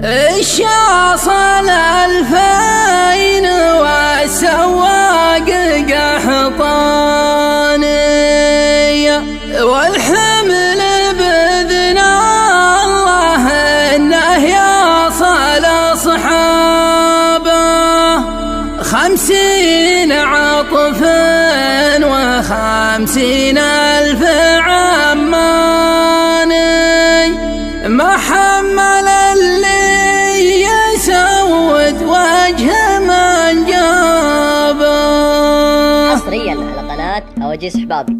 الشاصل 2000 والسواق قحطاني، والحمل بإذن الله إنه يصل أصحابه 50 عطف و50,000 عماني، ما حمل اللي يسود وجه من جابه. حصريا على قناة أوجز حبابي.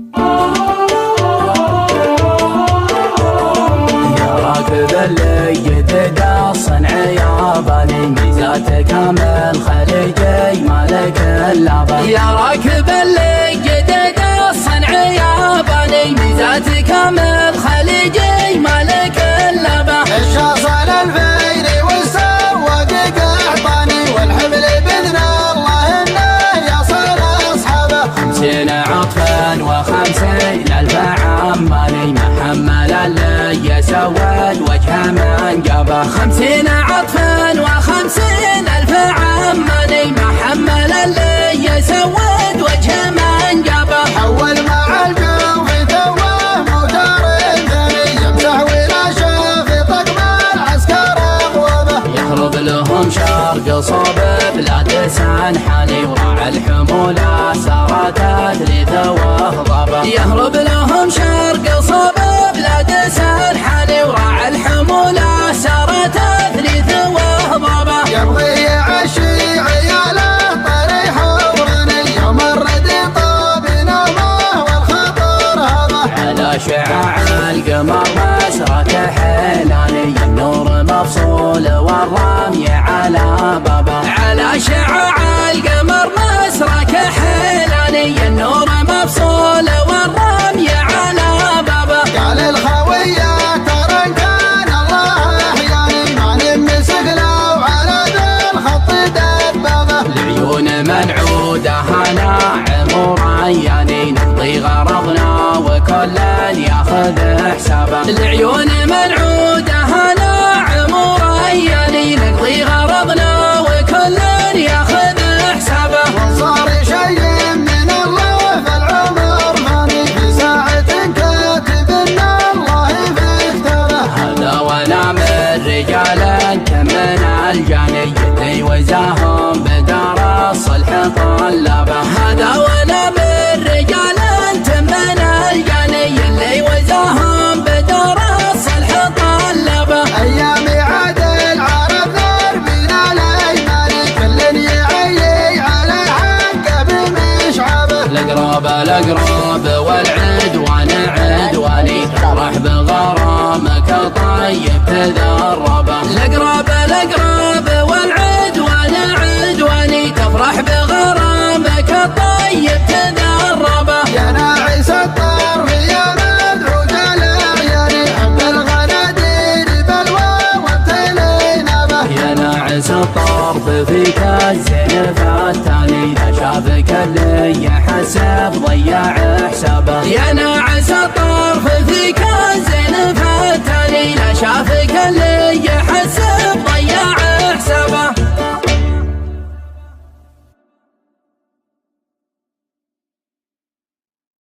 يا راكب اللي جدد الصنع يا بني، ميزات كامل خليجي مالك الا بني. يا راكب اللي جدد الصنع يا بني، ميزات كامل خليجي مالك الا بني. الشاصل 2000 والسواق قحطاني، والحمل بإذن الله إنه يصل أصحابه 50 عطفا و50,000 عماني، محمل اللي يسود وجه من جابه 50 عطفا و50,000 عماني، محمل اللي يسود وجه من جابه. حول مع الجو في توه موتار ثاني، يمسح ولا شاف طقم العسكر أغوابه. يهرب لهم شرق صوب بلاد سنحاني، وراعى الحمولة سارت تثليث وهضبه. يهرب لهم شرق صوب بلاد سنحاني، وراعى الحمولة سارت تثليث وهضبه. يبغي يعشي عياله طريح وراني، يوم الرد طاب نومه والخطر هضه. على شعاع القمر مسرك حيلاني، النور مفصول والرمي على بابه. على شعاع القمر مسرك حيلاني، النور مفصول والرمي على بابه. قال الخوية ترى كان الله أحياني، ما نمسك لو على ذا الخط دبابه. العيون منعودة ناعم ورياني، نقضي غرضنا وكل ياخذ حسابه. العيون منعودة ناعم ورياني، نقضي غرضنا وكل ياخذ حسابه. وصار شيء من الله في العمر فاني، في ساعة كاتب ان الله في كتابه. هذا وانا من رجال من الجاني، اللي وزاهم بدار الصلح طلبه. هذا وانا من رجال من الجاني، اللي وزاهم بدار الصلح طلبه. ايامي عدل عرف دربنا الايماني، كل يعيي على حقه بمشعبه. الأقرب والعدوان عدواني، تفرح بغرامك طيب تذربه. الأقرب والعدوان عدواني، تفرح بغرامك طيب تذربه.